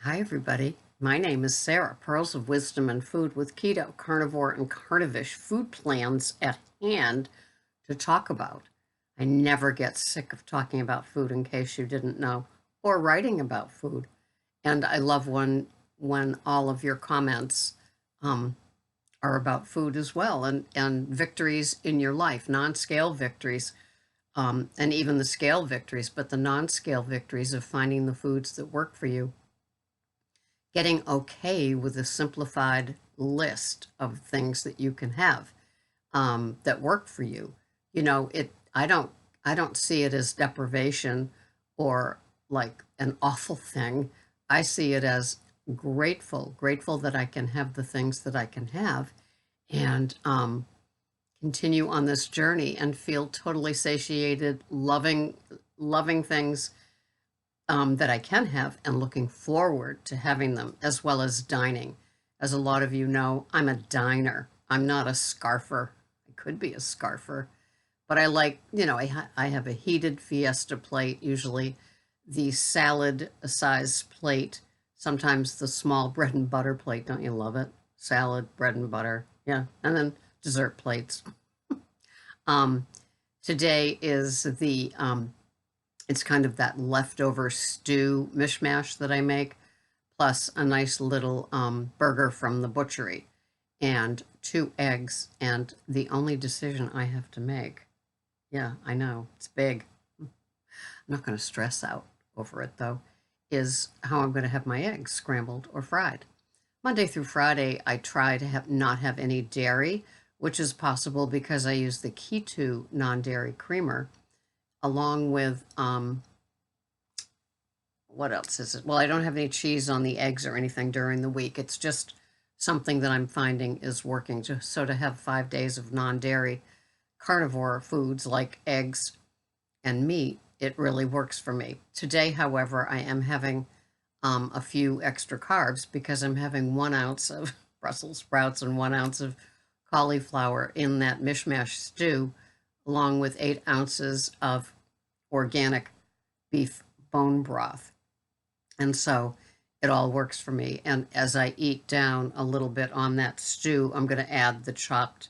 Hi, everybody. My name is Sarah, Pearls of Wisdom and Food with Keto, Carnivore, and Carnivish food plans at hand to talk about. I never get sick of talking about food, in case you didn't know, or writing about food. And I love when all of your comments um, are about food as well, and victories in your life, non-scale victories, and even the scale victories, but the non-scale victories of finding the foods that work for you, getting okay with a simplified list of things that you can have that work for you. You know, it. I don't see it as deprivation or like an awful thing. I see it as grateful that I can have the things that I can have, and continue on this journey and feel totally satiated, loving things that I can have and looking forward to having them, as well as dining. As a lot of you know, I'm a diner. I'm not a scarfer. I could be a scarfer, but I like, I have a heated fiesta plate, usually the salad size plate, sometimes the small bread and butter plate. Don't you love it? Salad, bread and butter. Yeah. And then dessert plates. Um, Today is it's kind of that leftover stew mishmash that I make, plus a nice little burger from the butchery, and 2 eggs. And the only decision I have to make, yeah, I know, it's big. I'm not going to stress out over it, though, is how I'm going to have my eggs, scrambled or fried. Monday through Friday, I try to not have any dairy, which is possible because I use the Keto non-dairy creamer, along with what else is it? Well, I don't have any cheese on the eggs or anything during the week. It's just something that I'm finding is working. So to have 5 days of non-dairy carnivore foods like eggs and meat, it really works for me. Today, however, I am having a few extra carbs because I'm having 1 ounce of Brussels sprouts and 1 ounce of cauliflower in that mishmash stew, along with 8 ounces of organic beef bone broth. And so it all works for me. And as I eat down a little bit on that stew, I'm going to add the chopped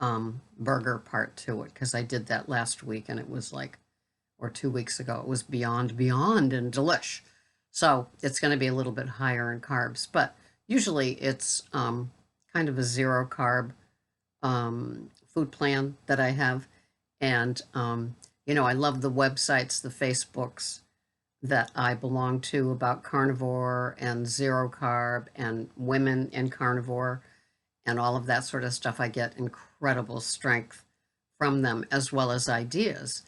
burger part to it, because I did that last week and it was like, or 2 weeks ago, it was beyond and delish. So it's going to be a little bit higher in carbs, but usually it's kind of a zero carb food plan that I have. And, I love the websites, the Facebooks that I belong to about carnivore and zero carb and women in carnivore and all of that sort of stuff. I get incredible strength from them, as well as ideas.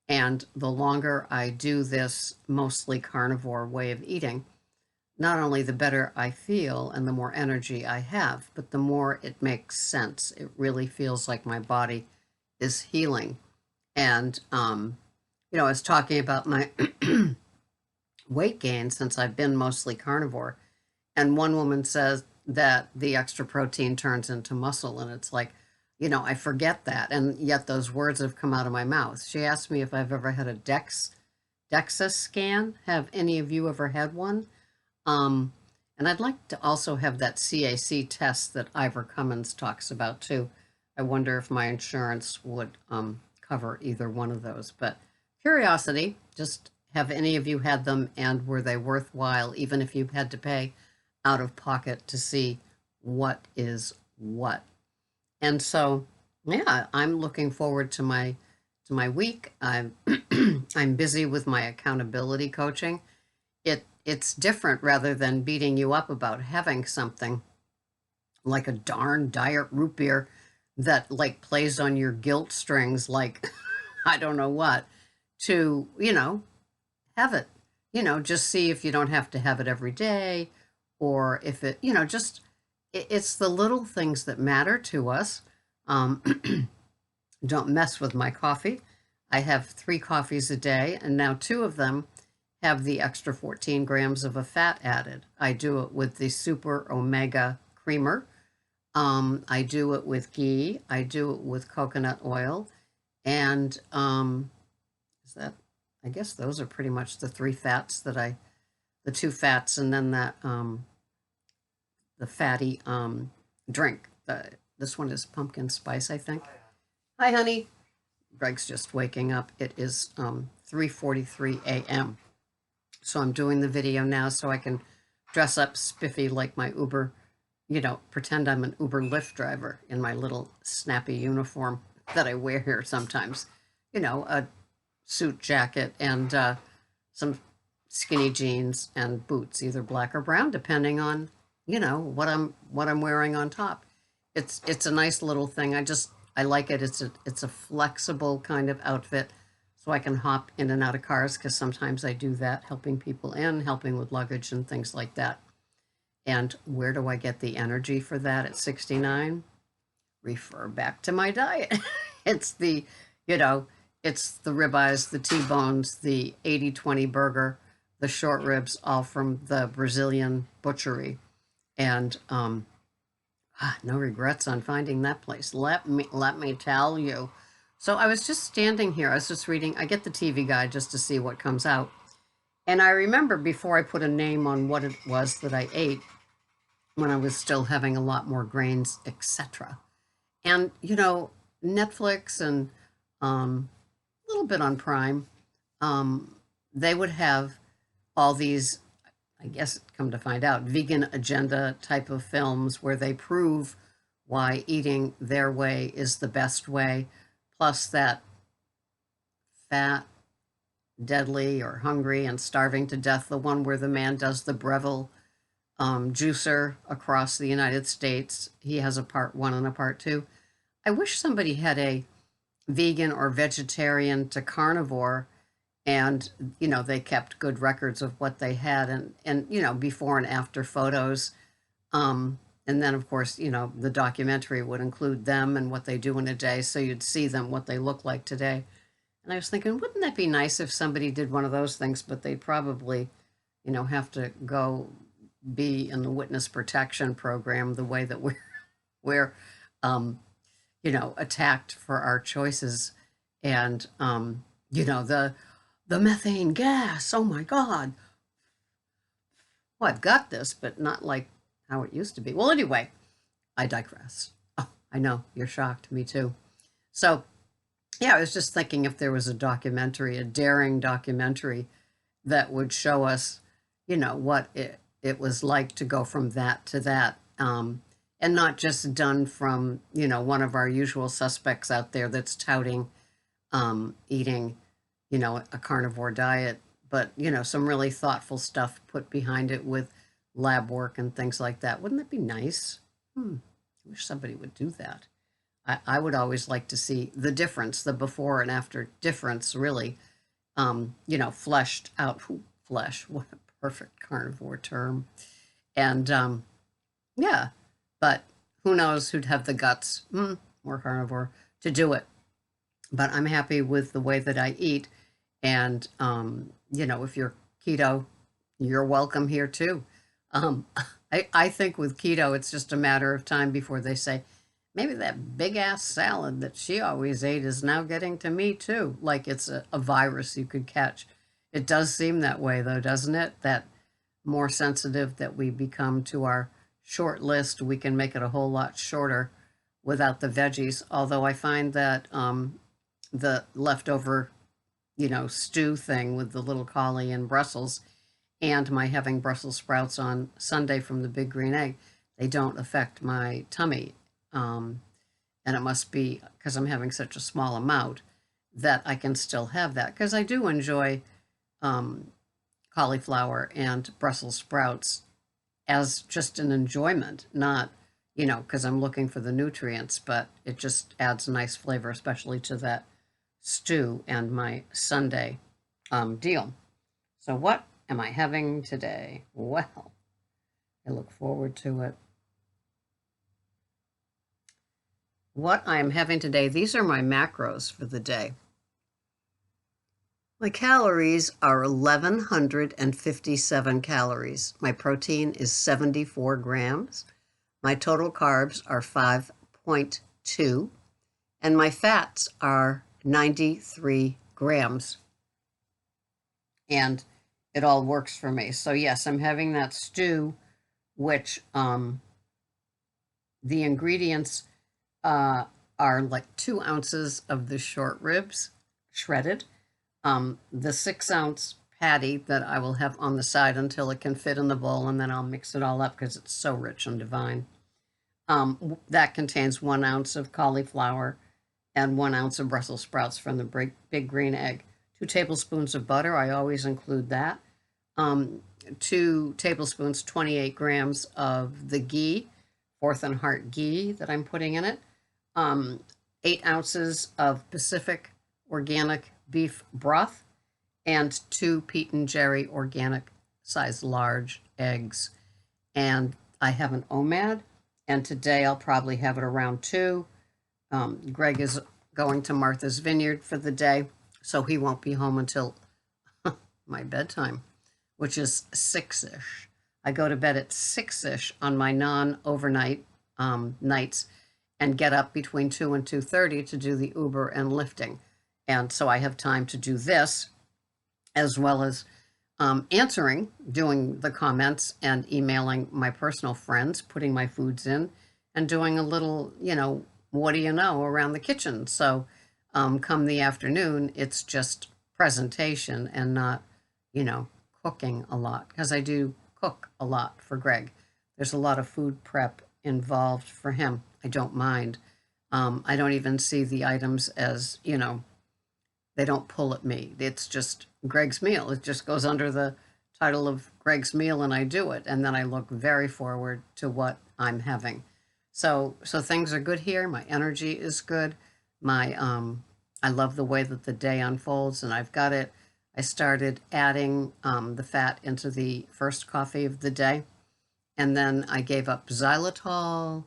And the longer I do this mostly carnivore way of eating, not only the better I feel and the more energy I have, but the more it makes sense. It really feels like my body is healing. And, I was talking about my weight gain since I've been mostly carnivore. And one woman says that the extra protein turns into muscle. And it's like, I forget that. And yet those words have come out of my mouth. She asked me if I've ever had a DEXA scan. Have any of you ever had one? And I'd like to also have that CAC test that Ivor Cummins talks about too. I wonder if my insurance would cover either one of those. But curiosity, just have any of you had them, and were they worthwhile, even if you had to pay out of pocket to see what is what? And so, yeah, I'm looking forward to my week. I'm I'm busy with my accountability coaching. It's different, rather than beating you up about having something like a darn diet root beer that like plays on your guilt strings like I don't know what, to, have it. Just see if you don't have to have it every day, or if it, just it's the little things that matter to us. Um, don't mess with my coffee. I have 3 coffees a day, and now 2 of them have the extra 14 grams of a fat added. I do it with the super omega creamer. I do it with ghee. I do it with coconut oil. And is that, I guess those are pretty much the 3 fats that the two fats, and then that the fatty drink. This one is pumpkin spice, I think. Hi, honey. Greg's just waking up. It is 3:43 a.m. So I'm doing the video now so I can dress up spiffy like my Uber, pretend I'm an Uber Lyft driver in my little snappy uniform that I wear here sometimes. A suit jacket and some skinny jeans and boots, either black or brown, depending on, what I'm wearing on top. It's a nice little thing. I like it. It's a flexible kind of outfit, so I can hop in and out of cars, because sometimes I do that, helping people in, helping with luggage and things like that. And where do I get the energy for that at 69? Refer back to my diet. It's the, it's the ribeyes, the T-bones, the 80-20 burger, the short ribs, all from the Brazilian butchery. And no regrets on finding that place. Let me tell you. So I was just standing here. I was just reading. I get the TV guide just to see what comes out. And I remember before I put a name on what it was that I ate, when I was still having a lot more grains, etc. And, Netflix and a little bit on Prime, they would have all these, I guess, come to find out, vegan agenda type of films where they prove why eating their way is the best way, plus that fat, deadly, or hungry and starving to death, the one where the man does the Breville juicer across the United States. He has a part 1 and a part 2. I wish somebody had a vegan or vegetarian to carnivore, and they kept good records of what they had, and before and after photos, and then of course the documentary would include them and what they do in a day, so you'd see them, what they look like today. And I was thinking, wouldn't that be nice if somebody did one of those things? But they'd probably have to go be in the witness protection program, the way that we're attacked for our choices. And the methane gas, oh my God. Well, I've got this, but not like how it used to be. Well, anyway, I digress. Oh, I know, you're shocked, me too. So yeah, I was just thinking if there was a documentary, a daring documentary that would show us what it was like to go from that to that, and not just done from one of our usual suspects out there that's touting eating a carnivore diet, but some really thoughtful stuff put behind it with lab work and things like that. Wouldn't that be nice? I wish somebody would do that. I would always like to see the difference, the before and after difference, really, fleshed out. Flesh, what a perfect carnivore term. And yeah, but who knows who'd have the guts, more carnivore, to do it. But I'm happy with the way that I eat. And, if you're keto, you're welcome here too. I think with keto, it's just a matter of time before they say, maybe that big ass salad that she always ate is now getting to me too. Like it's a virus you could catch. It does seem that way though, doesn't it? That more sensitive that we become to our short list, we can make it a whole lot shorter without the veggies. Although I find that the leftover, stew thing with the little collie and Brussels, and my having Brussels sprouts on Sunday from the Big Green Egg, they don't affect my tummy. And it must be because I'm having such a small amount that I can still have that, because I do enjoy cauliflower and Brussels sprouts as just an enjoyment, not, because I'm looking for the nutrients, but it just adds a nice flavor, especially to that stew and my Sunday deal. So what am I having today? Well, I look forward to it. What I am having today, these are my macros for the day. My calories are 1,157 calories. My protein is 74 grams. My total carbs are 5.2, and my fats are 93 grams. And it all works for me. So yes, I'm having that stew, which the ingredients uh, are like 2 ounces of the short ribs shredded, the 6 ounce patty that I will have on the side until it can fit in the bowl, and then I'll mix it all up because it's so rich and divine. That contains 1 ounce of cauliflower and 1 ounce of Brussels sprouts from the big green egg. 2 tablespoons of butter, I always include that. 2 tablespoons, 28 grams of the ghee, Fourth and Heart ghee that I'm putting in it. 8 ounces of Pacific organic beef broth, and 2 Pete and Jerry organic size large eggs. And I have an OMAD, and today I'll probably have it around 2. Greg is going to Martha's Vineyard for the day, so he won't be home until my bedtime, which is 6-ish. I go to bed at 6-ish on my non-overnight nights and get up between 2 and 2:30 to do the Uber and lifting. And so I have time to do this as well as answering, doing the comments and emailing my personal friends, putting my foods in, and doing a little, what do you know, around the kitchen. So come the afternoon, it's just presentation and not, cooking a lot, because I do cook a lot for Greg. There's a lot of food prep involved for him. I don't mind. I don't even see the items as, they don't pull at me. It's just Greg's meal. It just goes under the title of Greg's meal, and I do it. And then I look very forward to what I'm having. So things are good here. My energy is good. I love the way that the day unfolds, and I've got it. I started adding the fat into the first coffee of the day, and then I gave up xylitol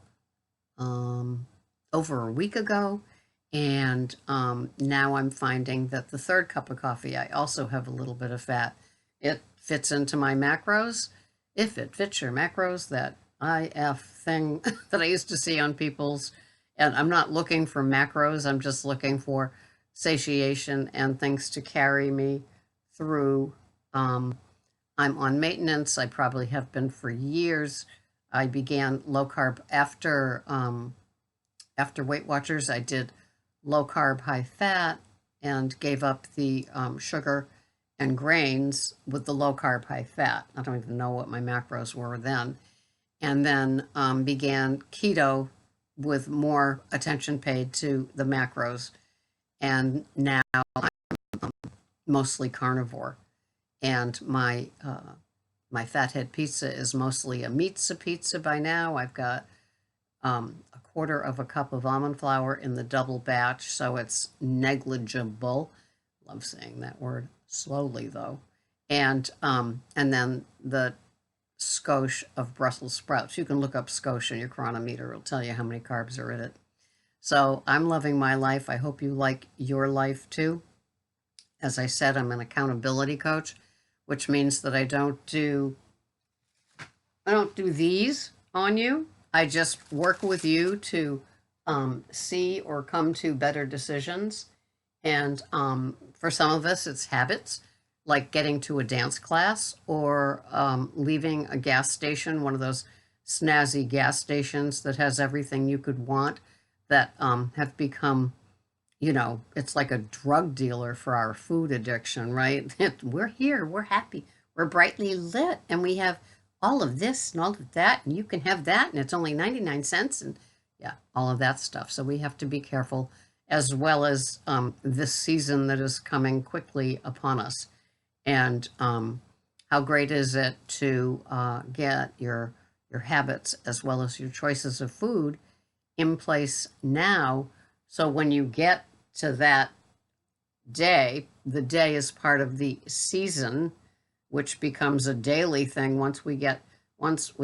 over a week ago. And now I'm finding that the third cup of coffee, I also have a little bit of fat. It fits into my macros. If it fits your macros, that IF thing that I used to see on people's, and I'm not looking for macros, I'm just looking for satiation and things to carry me through. I'm on maintenance. I probably have been for years. I began low carb after Weight Watchers. I did low carb, high fat, and gave up the sugar and grains with the low carb, high fat. I don't even know what my macros were then. And then began keto with more attention paid to the macros. And now I'm mostly carnivore. And my fathead pizza is mostly a pizza by now. I've got a quarter of a cup of almond flour in the double batch, so it's negligible. Love saying that word slowly though. And then the skosh of Brussels sprouts. You can look up skosh in your chronometer. It'll tell you how many carbs are in it. So I'm loving my life. I hope you like your life too. As I said, I'm an accountability coach, which means that I don't do these on you. I just work with you to see or come to better decisions. And for some of us, it's habits, like getting to a dance class or leaving a gas station, one of those snazzy gas stations that has everything you could want, that have become, it's like a drug dealer for our food addiction, right? We're here, we're happy, we're brightly lit, and we have all of this and all of that, and you can have that, and it's only 99 cents, and yeah, all of that stuff. So we have to be careful, as well as this season that is coming quickly upon us. And how great is it to get your habits as well as your choices of food in place now, so when you get to that day, the day is part of the season, which becomes a daily thing. Once we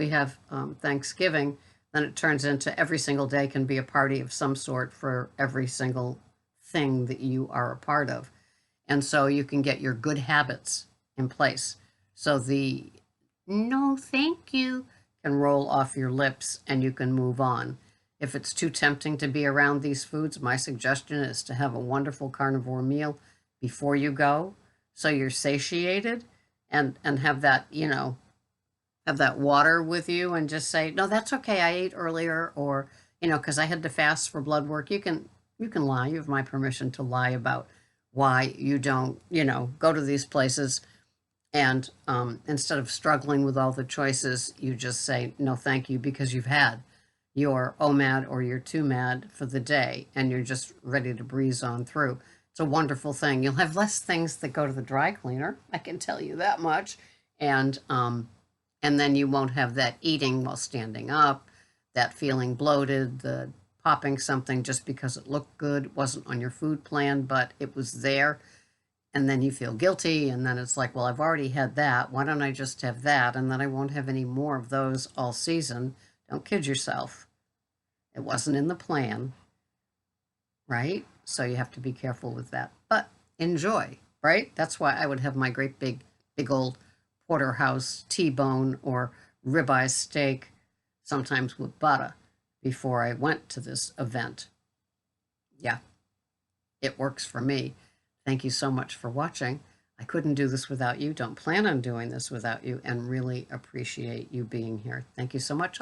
have Thanksgiving, then it turns into every single day can be a party of some sort for every single thing that you are a part of. And so you can get your good habits in place. So the no thank you can roll off your lips and you can move on. If it's too tempting to be around these foods, my suggestion is to have a wonderful carnivore meal before you go, so you're satiated, and have that, have that water with you and just say, no, that's okay. I ate earlier, or, because I had to fast for blood work. You can lie. You have my permission to lie about why you don't, go to these places. And instead of struggling with all the choices, you just say, no, thank you, because you've had your OMAD or your 2MAD for the day and you're just ready to breeze on through. It's a wonderful thing. You'll have less things that go to the dry cleaner. I can tell you that much. And then you won't have that eating while standing up, that feeling bloated, the popping something just because it looked good, it wasn't on your food plan, but it was there. And then you feel guilty, and then it's like, well, I've already had that. Why don't I just have that? And then I won't have any more of those all season. Don't kid yourself. It wasn't in the plan, right? So you have to be careful with that. But enjoy, right? That's why I would have my great big old porterhouse T-bone or ribeye steak, sometimes with butter, before I went to this event. Yeah, it works for me. Thank you so much for watching. I couldn't do this without you. Don't plan on doing this without you, and really appreciate you being here. Thank you so much.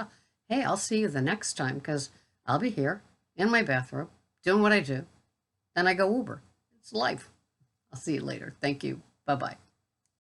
Hey, I'll see you the next time, because I'll be here in my bathrobe doing what I do. Then I go Uber. It's life. I'll see you later. Thank you. Bye-bye.